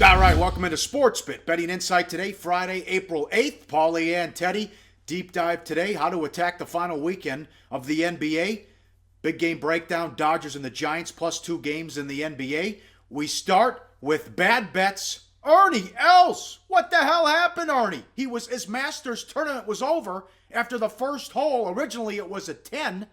All right, welcome into Sports Bit. Betting Insight today, Friday, April 8th. Paulie and Teddy, deep dive today, how to attack the final weekend of the NBA. Big game breakdown, Dodgers and the Giants, plus 2 games in the NBA. We start with bad bets. Ernie Els! What the hell happened, Ernie? His Masters tournament was over after the first hole. Originally it was a 10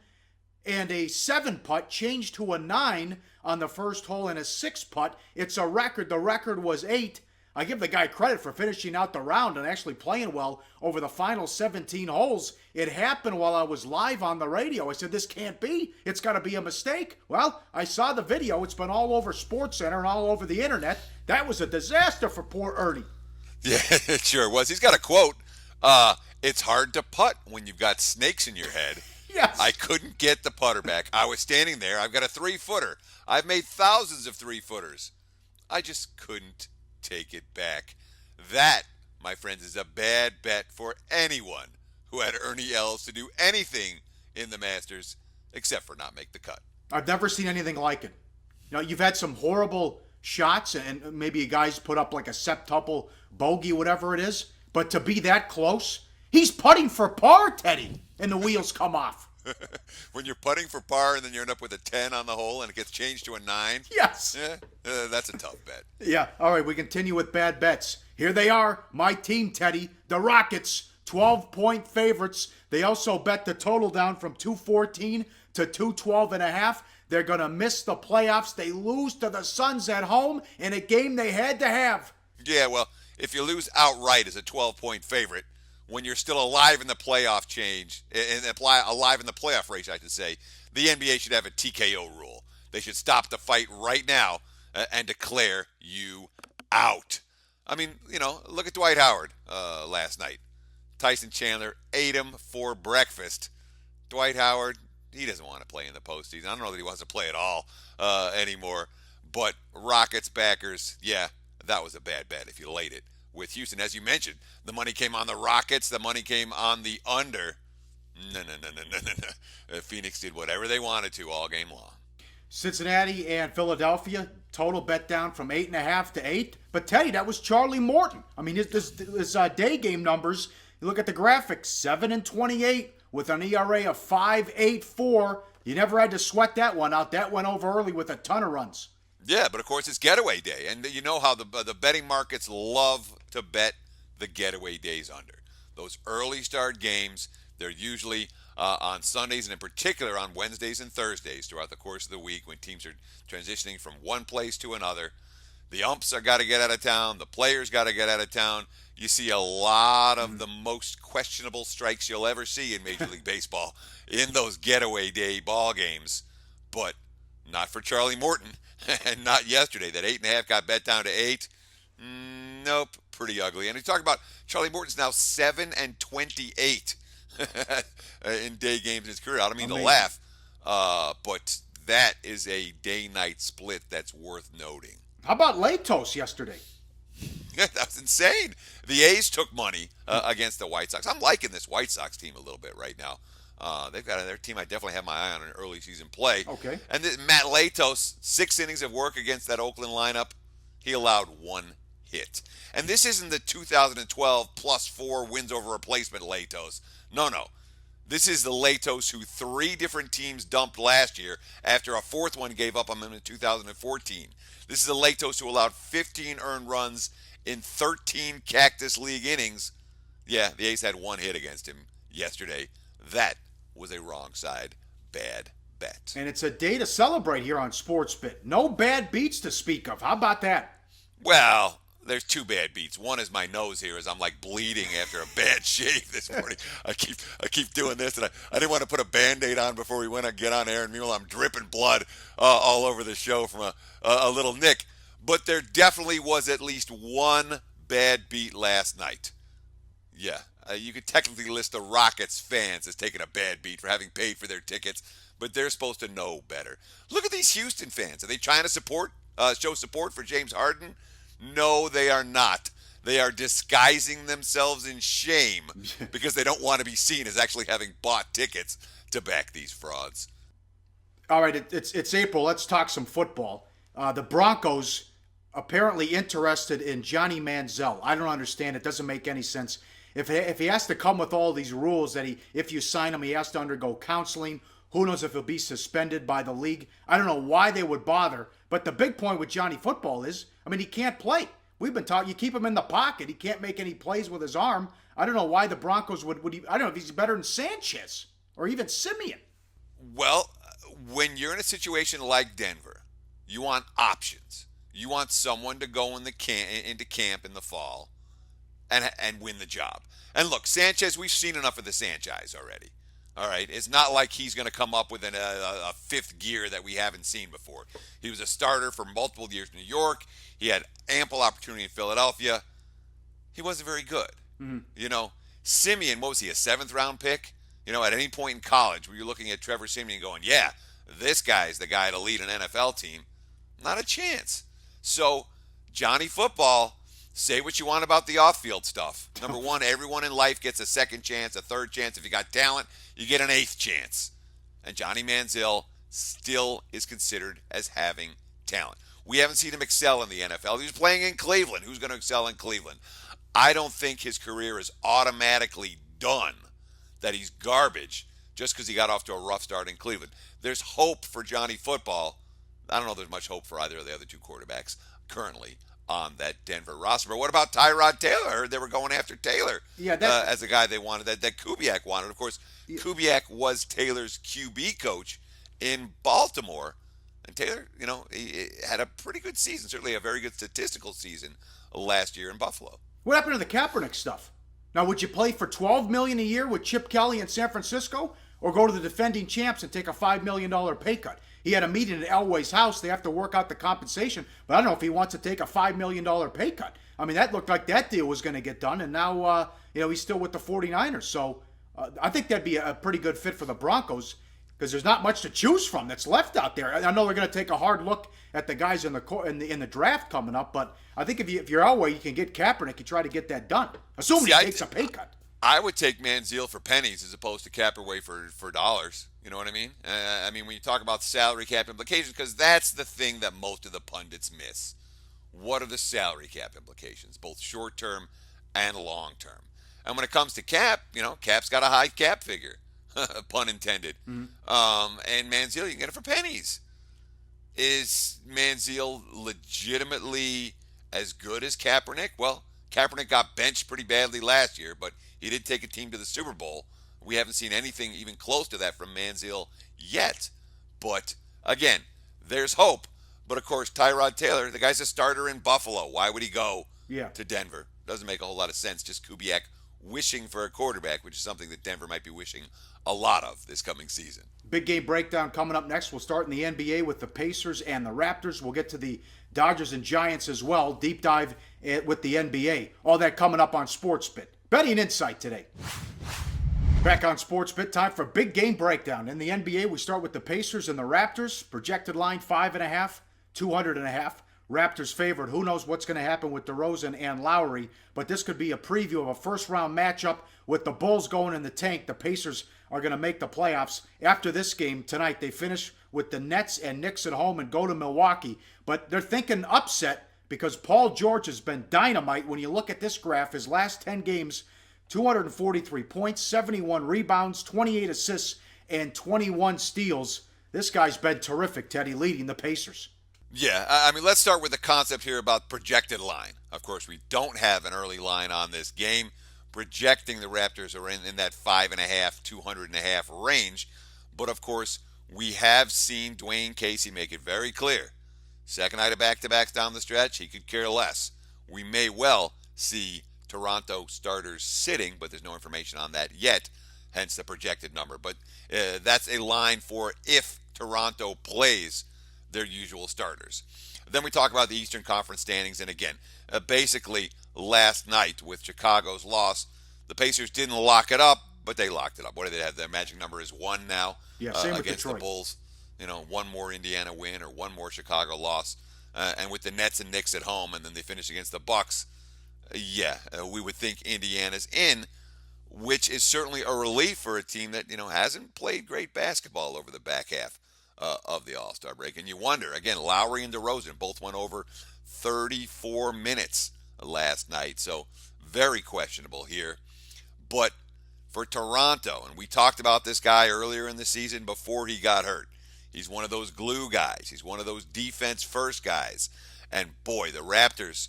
and a 7 putt, changed to a 9 on the first hole and a 6 putt. It's a record. The record was 8. I give the guy credit for finishing out the round and actually playing well over the final 17 holes. It happened while I was live on the radio. I said, this can't be. It's got to be a mistake. Well, I saw the video. It's been all over SportsCenter and all over the internet. That was a disaster for poor Ernie. Yeah, it sure was. He's got a quote. It's hard to putt when you've got snakes in your head. Yes. I couldn't get the putter back. I was standing there. I've got a 3-footer. I've made thousands of 3-footers. I just couldn't take it back. That, my friends, is a bad bet for anyone who had Ernie Els to do anything in the Masters except for not make the cut. I've never seen anything like it. You know, you've had some horrible shots, and maybe a guy's put up like a septuple bogey, whatever it is, but to be that close, he's putting for par, Teddy, and the wheels come off. When you're putting for par and then you end up with a 10 on the hole and it gets changed to a 9, Yes. that's a tough bet. Yeah. All right, we continue with bad bets. Here they are, my team, Teddy, the Rockets, 12-point favorites. They also bet the total down from 214 to 212.5. They're going to miss the playoffs. They lose to the Suns at home in a game they had to have. Yeah, well, if you lose outright as a 12-point favorite, when you're still alive in the playoff alive in the playoff race, I should say, the NBA should have a TKO rule. They should stop the fight right now and declare you out. I mean, look at Dwight Howard last night. Tyson Chandler ate him for breakfast. Dwight Howard, he doesn't want to play in the postseason. I don't know that he wants to play at all anymore. But Rockets backers, yeah, that was a bad bet if you laid it with Houston. As you mentioned, the money came on the Rockets. The money came on the under. No. Phoenix did whatever they wanted to all game long. Cincinnati and Philadelphia, total bet down from 8.5 to 8. But Teddy, that was Charlie Morton. I mean, his day game numbers, you look at the graphics, 7-28 with an ERA of 5.84. You never had to sweat that one out. That went over early with a ton of runs. Yeah, but of course it's getaway day, and you know how the betting markets love to bet the getaway days under. Those early start games, they're usually on Sundays and in particular on Wednesdays and Thursdays throughout the course of the week when teams are transitioning from one place to another. The umps are got to get out of town. The players got to get out of town. You see a lot of the most questionable strikes you'll ever see in Major League Baseball in those getaway day ball games, but not for Charlie Morton. And not yesterday. That 8.5 got bet down to 8. Nope, pretty ugly. And we talk about Charlie Morton's now 7-28 in day games in his career. I don't mean to laugh, but that is a day-night split that's worth noting. How about Latos yesterday? That was insane. The A's took money against the White Sox. I'm liking this White Sox team a little bit right now. They've got their team I definitely have my eye on in early season play. Okay. And Matt Latos, 6 innings of work against that Oakland lineup. He allowed 1 hit. And this isn't the 2012 +4 wins over replacement Latos. No. This is the Latos who 3 different teams dumped last year after a 4th one gave up on him in 2014. This is the Latos who allowed 15 earned runs in 13 Cactus League innings. Yeah, the A's had 1 hit against him yesterday. That was a wrong side bad bet. And it's a day to celebrate here on SportsBit. No bad beats to speak of. How about that? Well, there's 2 bad beats. One is my nose here as I'm like bleeding after a bad shave this morning. I keep doing this, and I didn't want to put a Band-Aid on before we went to get on air, and meanwhile I'm dripping blood all over the show from a little nick. But there definitely was at least one bad beat last night. Yeah. You could technically list the Rockets fans as taking a bad beat for having paid for their tickets, but they're supposed to know better. Look at these Houston fans. Are they trying to show support for James Harden? No, they are not. They are disguising themselves in shame because they don't want to be seen as actually having bought tickets to back these frauds. All right, it's April. Let's talk some football. The Broncos apparently interested in Johnny Manziel. I don't understand. It doesn't make any sense. If he has to come with all these rules that if you sign him, he has to undergo counseling. Who knows if he'll be suspended by the league? I don't know why they would bother. But the big point with Johnny Football is, I mean, he can't play. We've been talking. You keep him in the pocket. He can't make any plays with his arm. I don't know why the Broncos would. I don't know if he's better than Sanchez or even Simeon. Well, when you're in a situation like Denver, you want options. You want someone to go into camp in the fall and win the job. And look, Sanchez, we've seen enough of the Sanchez already. All right, it's not like he's going to come up with a fifth gear that we haven't seen before. He was a starter for multiple years in New York. He had ample opportunity in Philadelphia. He wasn't very good. Mm-hmm. You know, Simeon, what was he, a 7th-round pick? You know, at any point in college where you're looking at Trevor Simeon going, yeah, this guy's the guy to lead an NFL team. Not a chance. So, Johnny Football, say what you want about the off-field stuff. Number one, everyone in life gets a second chance, a third chance. If you got talent, you get an 8th chance. And Johnny Manziel still is considered as having talent. We haven't seen him excel in the NFL. He was playing in Cleveland. Who's going to excel in Cleveland? I don't think his career is automatically done, that he's garbage just because he got off to a rough start in Cleveland. There's hope for Johnny Football. I don't know if there's much hope for either of the other two quarterbacks currently on that Denver roster. But what about Tyrod Taylor? I heard they were going after Taylor as a guy they wanted, that Kubiak wanted. Of course, Kubiak was Taylor's QB coach in Baltimore. And Taylor, you know, he had a pretty good season, certainly a very good statistical season last year in Buffalo. What happened to the Kaepernick stuff? Now, would you play for $12 million a year with Chip Kelly in San Francisco, or go to the defending champs and take a $5 million pay cut? He had a meeting at Elway's house. They have to work out the compensation, but I don't know if he wants to take a $5 million pay cut. I mean, that looked like that deal was going to get done, and now he's still with the 49ers. So I think that'd be a pretty good fit for the Broncos, because there's not much to choose from that's left out there. I know they're going to take a hard look at the guys in the draft coming up, but I think if you're Elway, you can get Kaepernick, you try to get that done, assuming he takes a pay cut. I would take Manziel for pennies as opposed to Kaepernick for dollars. You know what I mean? I mean, when you talk about salary cap implications, because that's the thing that most of the pundits miss. What are the salary cap implications, both short term and long term? And when it comes to cap, Cap's got a high cap figure, pun intended. Mm-hmm. And Manziel, you can get it for pennies. Is Manziel legitimately as good as Kaepernick? Well, Kaepernick got benched pretty badly last year, but he did take a team to the Super Bowl. We haven't seen anything even close to that from Manziel yet. But, again, there's hope. But, of course, Tyrod Taylor, the guy's a starter in Buffalo. Why would he go to Denver? Doesn't make a whole lot of sense. Just Kubiak wishing for a quarterback, which is something that Denver might be wishing a lot of this coming season. Big game breakdown coming up next. We'll start in the NBA with the Pacers and the Raptors. We'll get to the Dodgers and Giants as well. Deep dive with the NBA. All that coming up on SportsBit. Betting Insight today. Back on SportsBit, time for big game breakdown. In the NBA, we start with the Pacers and the Raptors. Projected line 5.5, 200.5. Raptors favored. Who knows what's going to happen with DeRozan and Lowry, but this could be a preview of a first-round matchup with the Bulls going in the tank. The Pacers are going to make the playoffs. After this game tonight, they finish with the Nets and Knicks at home and go to Milwaukee, but they're thinking upset because Paul George has been dynamite. When you look at this graph, his last 10 games, 243 points, 71 rebounds, 28 assists, and 21 steals. This guy's been terrific, Teddy, leading the Pacers. Yeah, I mean, let's start with the concept here about projected line. Of course, we don't have an early line on this game. Projecting the Raptors are in that 5.5, 200.5 range. But, of course, we have seen Dwayne Casey make it very clear. Second night of back-to-backs down the stretch, he could care less. We may well see Toronto starters sitting, but there's no information on that yet, hence the projected number. But that's a line for if Toronto plays their usual starters. Then we talk about the Eastern Conference standings, and again, basically last night with Chicago's loss, the Pacers didn't lock it up, but they locked it up. What do they have? Their magic number is 1 now same with against Detroit. The Bulls. One more Indiana win or one more Chicago loss, and with the Nets and Knicks at home, and then they finish against the Bucks. We would think Indiana's in, which is certainly a relief for a team that hasn't played great basketball over the back half of the All-Star break. And you wonder, again, Lowry and DeRozan both went over 34 minutes last night. So very questionable here. But for Toronto, and we talked about this guy earlier in the season before he got hurt. He's one of those glue guys. He's one of those defense first guys. And boy, the Raptors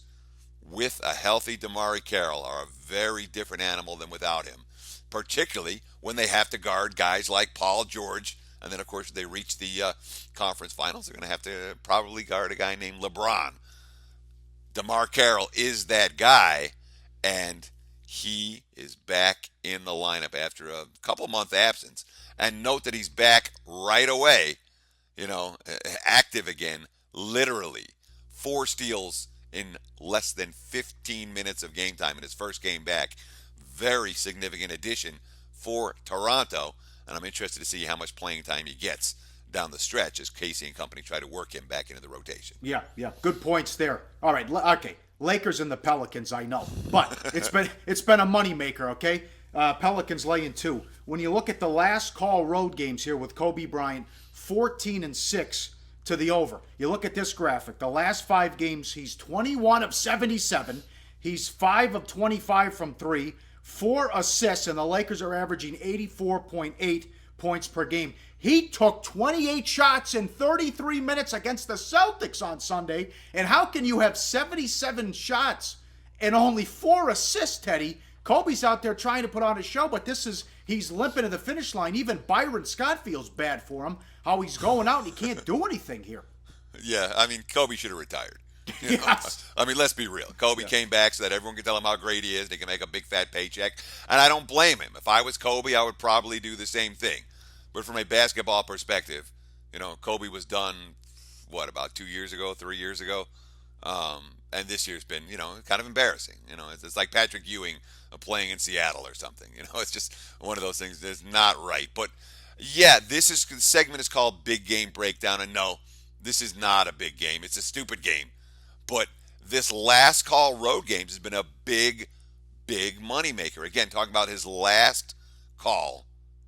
with a healthy DeMarre Carroll are a very different animal than without him, particularly when they have to guard guys like Paul George. And then, of course, they reach the conference finals. They're going to have to probably guard a guy named LeBron. DeMarre Carroll is that guy, and he is back in the lineup after a couple-month absence. And note that he's back right away, active again, literally. 4 steals in less than 15 minutes of game time in his first game back. Very significant addition for Toronto, and I'm interested to see how much playing time he gets down the stretch as Casey and company try to work him back into the rotation. Yeah. Good points there. All right, okay. Lakers and the Pelicans, I know, but it's been a moneymaker, okay? Pelicans laying 2. When you look at the last call road games here with Kobe Bryant, 14-6 to the over. You look at this graphic. The last 5 games, he's 21 of 77. He's 5 of 25 from 3. 4 assists, and the Lakers are averaging 84.8 points per game. He took 28 shots in 33 minutes against the Celtics on Sunday. And how can you have 77 shots and only 4 assists, Teddy? Kobe's out there trying to put on a show, but he's limping to the finish line. Even Byron Scott feels bad for him, how he's going out and he can't do anything here. Yeah, Kobe should have retired. Yes. Let's be real. Kobe came back so that everyone can tell him how great he is and he can make a big fat paycheck. And I don't blame him. If I was Kobe, I would probably do the same thing. But from a basketball perspective, Kobe was done, about 2 years ago, 3 years ago? And this year's been, kind of embarrassing. It's like Patrick Ewing playing in Seattle or something. It's just one of those things that's not right. But, yeah, this segment is called Big Game Breakdown. And no, this is not a big game. It's a stupid game. But this last call road games has been a big, big moneymaker. Again, talking about his last call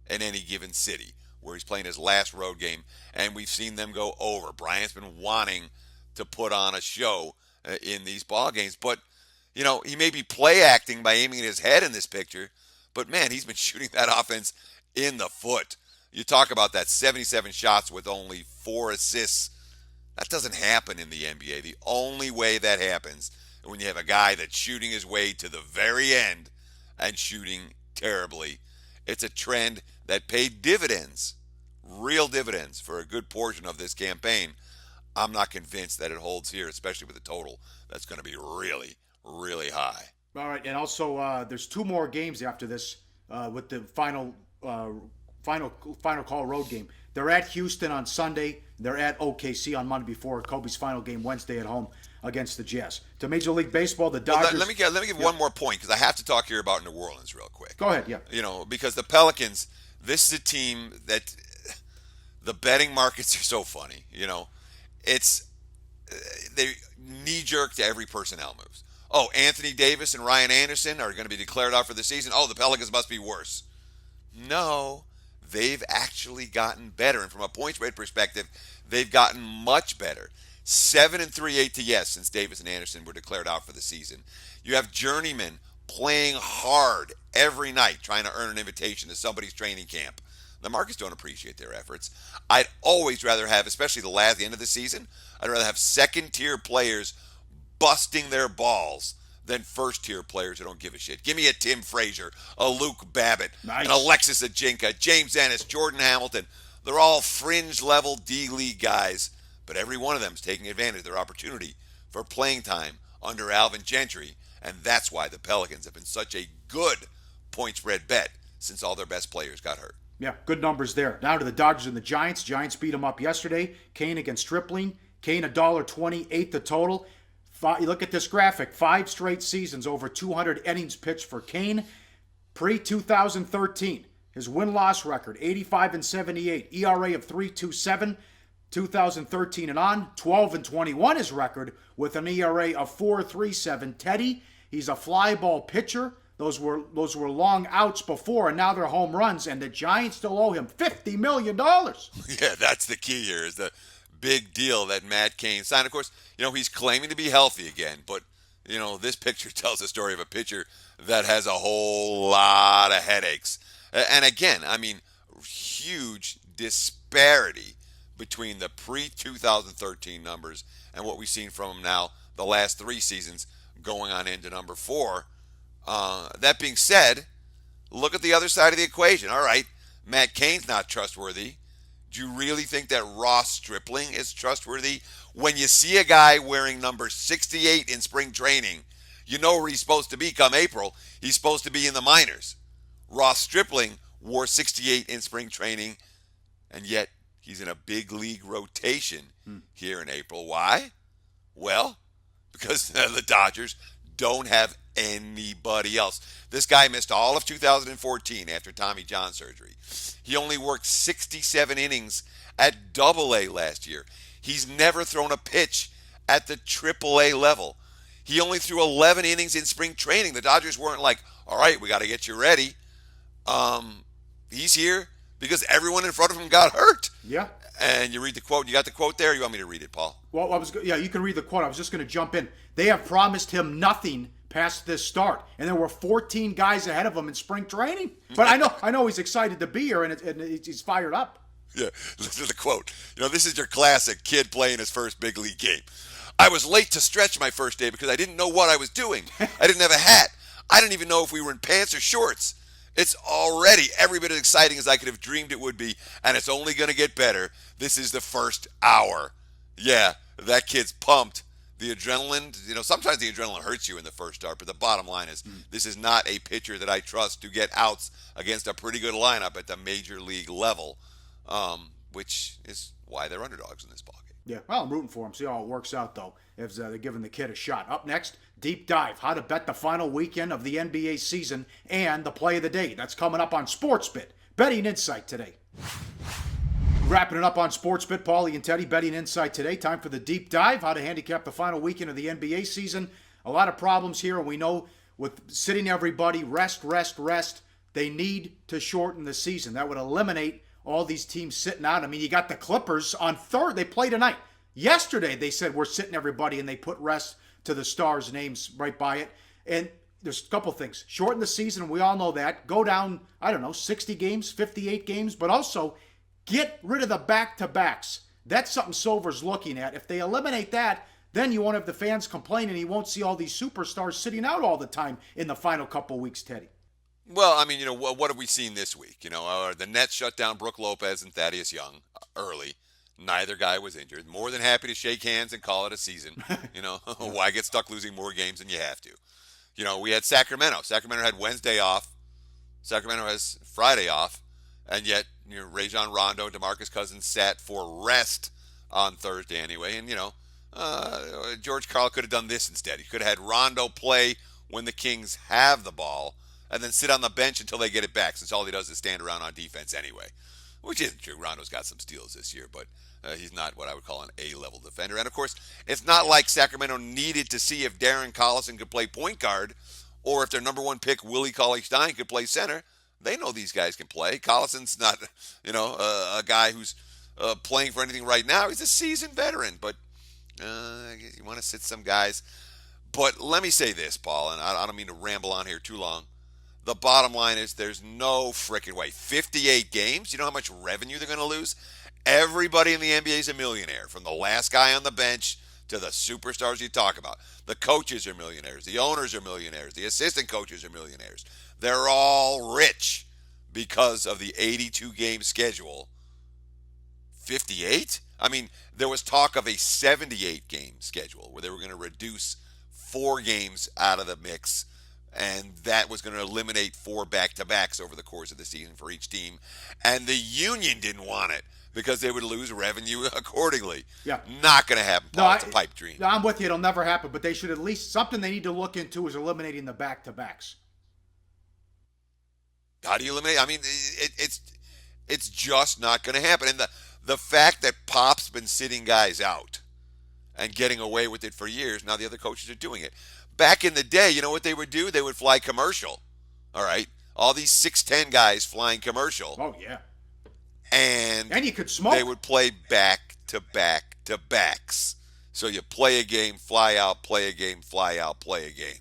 in any given city where he's playing his last road game, and we've seen them go over. Bryant's been wanting to put on a show in these ball games, but he may be play acting by aiming at his head in this picture, but man, he's been shooting that offense in the foot. You talk about that 77 shots with only 4 assists. That doesn't happen in the NBA. The only way that happens is when you have a guy that's shooting his way to the very end and shooting terribly. It's a trend that paid dividends, real dividends, for a good portion of this campaign. I'm not convinced that it holds here, especially with a total that's going to be really, really high. All right, and also there's 2 more games after this with the final call road game. They're at Houston on Sunday. They're at OKC on Monday before Kobe's final game Wednesday at home against the Jazz. To Major League Baseball, the Dodgers. Well, let me give one more point because I have to talk here about New Orleans real quick. Go ahead, yeah. Because the Pelicans, this is a team that the betting markets are so funny. It's they knee jerk to every personnel moves. Oh, Anthony Davis and Ryan Anderson are going to be declared out for the season. Oh, the Pelicans must be worse. No, they've actually gotten better. And from a point spread perspective, they've gotten much better. 7-3 ATS since Davis and Anderson were declared out for the season. You have journeymen playing hard every night trying to earn an invitation to somebody's training camp. The markets don't appreciate their efforts. I'd always rather have, especially the end of the season, I'd rather have second-tier players busting their balls than first-tier players who don't give a shit. Give me a Tim Frazier, a Luke Babbitt, Nice. an Alexis Ajinka, James Ennis, Jordan Hamilton. They're all fringe-level D-League guys, but every one of them is taking advantage of their opportunity for playing time under Alvin Gentry, and that's why the Pelicans have been such a good point spread bet since all their best players got hurt. Yeah, good numbers there. Now to the Dodgers and the Giants. Giants beat them up yesterday. Kane against Stripling. Kane $1.28 the total. You look at this graphic. 5 straight seasons over 200 innings pitched for Kane. Pre-2013, his win-loss record 85-78, ERA of 3.27. 2013 and on, 12-21 his record with an ERA of 4.37. Teddy, he's a fly ball pitcher. Those were long outs before, and now they're home runs, and the Giants still owe him $50 million. Yeah, that's the key here, is the big deal that Matt Cain signed. Of course, he's claiming to be healthy again, but this picture tells the story of a pitcher that has a whole lot of headaches. And again, I mean, huge disparity between the pre-2013 numbers and what we've seen from him now the last 3 seasons going on into number 4. That being said, look at the other side of the equation. All right, Matt Cain's not trustworthy. Do you really think that Ross Stripling is trustworthy? When you see a guy wearing number 68 in spring training, you know where he's supposed to be come April. He's supposed to be in the minors. Ross Stripling wore 68 in spring training, and yet he's in a big league rotation here in April. Why? Well, because the Dodgers don't have anybody else. This guy missed all of 2014 after Tommy John surgery. He only worked 67 innings at Double-A last year. He's never thrown a pitch at the Triple-A level. He only threw 11 innings in spring training. The Dodgers weren't like, all right, we got to get you ready. He's here because everyone in front of him got hurt. Yeah. And you read the quote. You got the quote there? Or you want me to read it, Paul? Well, you can read the quote. I was just going to jump in. They have promised him nothing past this start, and there were 14 guys ahead of him in spring training. But I know he's excited to be here, and he's fired up. Yeah, listen to the quote. This is your classic kid playing his first big league game. I was late to stretch my first day because I didn't know what I was doing. I didn't have a hat. I didn't even know if we were in pants or shorts. It's already every bit as exciting as I could have dreamed it would be, and it's only going to get better. This is the first hour. Yeah, that kid's pumped. The adrenaline, sometimes the adrenaline hurts you in the first start, but the bottom line is this is not a pitcher that I trust to get outs against a pretty good lineup at the major league level, which is why they're underdogs in this ballgame. Yeah, well, I'm rooting for him. See how it works out, though, if they're giving the kid a shot. Up next, deep dive, how to bet the final weekend of the NBA season and the play of the day. That's coming up on SportsBit. Betting Insight today. Wrapping it up on SportsBit, Paulie and Teddy, Betting Insight today. Time for the deep dive, how to handicap the final weekend of the NBA season. A lot of problems here, and we know with sitting everybody, rest, they need to shorten the season. That would eliminate all these teams sitting out. I mean, you got the Clippers on third. They play tonight. Yesterday, they said we're sitting everybody, and they put rest to the stars' names right by it. And there's a couple things. Shorten the season, and we all know that. Go down, 60 games, 58 games, but also get rid of the back-to-backs. That's something Silver's looking at. If they eliminate that, then you won't have the fans complaining. You won't see all these superstars sitting out all the time in the final couple weeks, Teddy. Well, I mean, what have we seen this week? The Nets shut down Brook Lopez and Thaddeus Young early. Neither guy was injured. More than happy to shake hands and call it a season. Why get stuck losing more games than you have to? We had Sacramento. Sacramento had Wednesday off. Sacramento has Friday off. And yet, Rajon Rondo and DeMarcus Cousins sat for rest on Thursday anyway. And, George Karl could have done this instead. He could have had Rondo play when the Kings have the ball and then sit on the bench until they get it back, since all he does is stand around on defense anyway. Which isn't true. Rondo's got some steals this year, but he's not what I would call an A-level defender. And, of course, it's not like Sacramento needed to see if Darren Collison could play point guard or if their number one pick, Willie Cauley-Stein, could play center. They know these guys can play. Collison's not, a guy who's playing for anything right now. He's a seasoned veteran, but you want to sit some guys. But let me say this, Paul, and I don't mean to ramble on here too long. The bottom line is there's no frickin' way. 58 games, you know how much revenue they're going to lose? Everybody in the NBA is a millionaire, from the last guy on the bench to the superstars you talk about. The coaches are millionaires. The owners are millionaires. The assistant coaches are millionaires. They're all rich because of the 82-game schedule. 58? I mean, there was talk of a 78-game schedule where they were going to reduce 4 games out of the mix, and that was going to eliminate 4 back-to-backs over the course of the season for each team. And the union didn't want it because they would lose revenue accordingly. Yeah. Not going to happen, Paul. It's a pipe dream. No, I'm with you. It'll never happen, but they should at least, something they need to look into is eliminating the back-to-backs. How do you eliminate? I mean, it's just not going to happen. And the fact that Pop's been sitting guys out and getting away with it for years, now the other coaches are doing it. Back in the day, you know what they would do? They would fly commercial. All right? All these 6'10 guys flying commercial. Oh, yeah. And you could smoke. They would play back-to-back back-to-backs. So you play a game, fly out, play a game, fly out, play a game.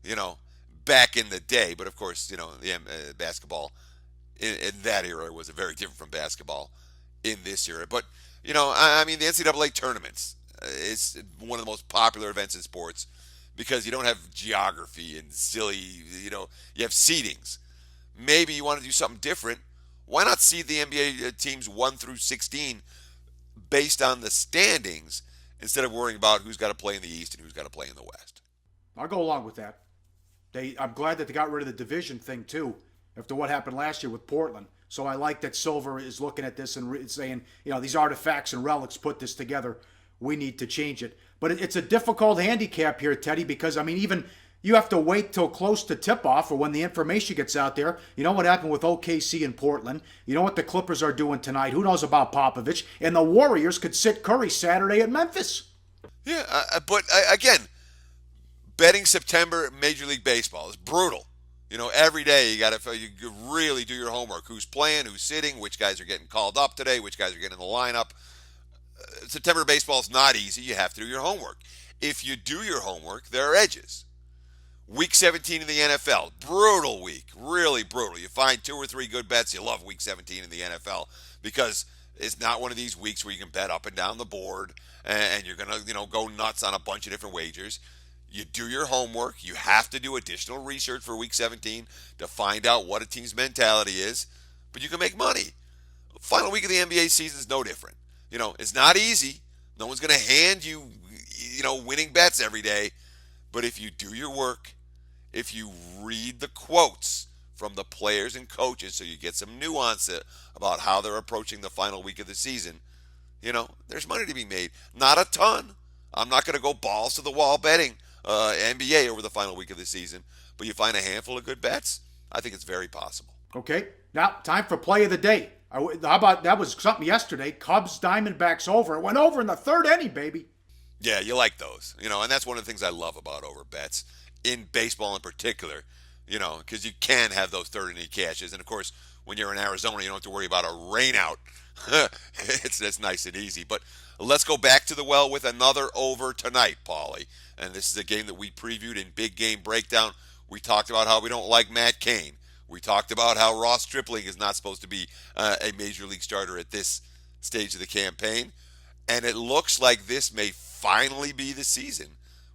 You know, back in the day, but of course, basketball in that era was very different from basketball in this era. But, I mean, the NCAA tournaments is one of the most popular events in sports because you don't have geography and silly, you have seedings. Maybe you want to do something different. Why not seed the NBA teams 1 through 16 based on the standings instead of worrying about who's got to play in the East and who's got to play in the West? I'll go along with that. I'm glad that they got rid of the division thing too, after what happened last year with Portland. So I like that Silver is looking at this and saying, these artifacts and relics put this together. We need to change it. But it's a difficult handicap here, Teddy, because, even you have to wait till close to tip-off or when the information gets out there. You know what happened with OKC in Portland. You know what the Clippers are doing tonight. Who knows about Popovich? And the Warriors could sit Curry Saturday at Memphis. Yeah, but again, betting September Major League Baseball is brutal. Every day you really do your homework. Who's playing, who's sitting, which guys are getting called up today, which guys are getting in the lineup. September baseball is not easy. You have to do your homework. If you do your homework, there are edges. Week 17 in the NFL, brutal week, really brutal. You find 2 or 3 good bets. You love Week 17 in the NFL because it's not one of these weeks where you can bet up and down the board and you're gonna go nuts on a bunch of different wagers. You do your homework. You have to do additional research for Week 17 to find out what a team's mentality is, but you can make money. Final week of the NBA season is no different. It's not easy. No one's going to hand you, winning bets every day. But if you do your work, if you read the quotes from the players and coaches so you get some nuance about how they're approaching the final week of the season, there's money to be made. Not a ton. I'm not going to go balls to the wall betting NBA over the final week of the season. But you find a handful of good bets, I think it's very possible. Okay, now time for play of the day. How about that was something yesterday? Cubs Diamondbacks over. It went over in the 3rd inning, baby. Yeah, you like those, and that's one of the things I love about over bets in baseball in particular, because you can have those 3rd inning cashes, and of course, when you're in Arizona, you don't have to worry about a rainout. It's nice and easy. But let's go back to the well with another over tonight, Paulie. And this is a game that we previewed in Big Game Breakdown. We talked about how we don't like Matt Cain. We talked about how Ross Stripling is not supposed to be a major league starter at this stage of the campaign. And it looks like this may finally be the season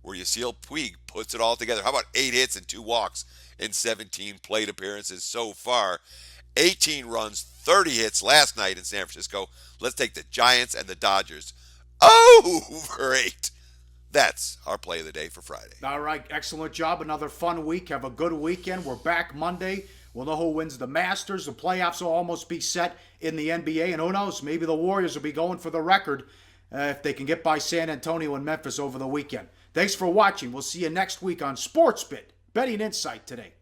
where Yasiel Puig puts it all together. How about 8 hits and 2 walks in 17 plate appearances so far? 18 runs, 30 hits last night in San Francisco. Let's take the Giants and the Dodgers over 8. That's our play of the day for Friday. All right, excellent job. Another fun week. Have a good weekend. We're back Monday. We'll know who wins the Masters. The playoffs will almost be set in the NBA. And who knows, maybe the Warriors will be going for the record if they can get by San Antonio and Memphis over the weekend. Thanks for watching. We'll see you next week on SportsBit, Betting Insight today.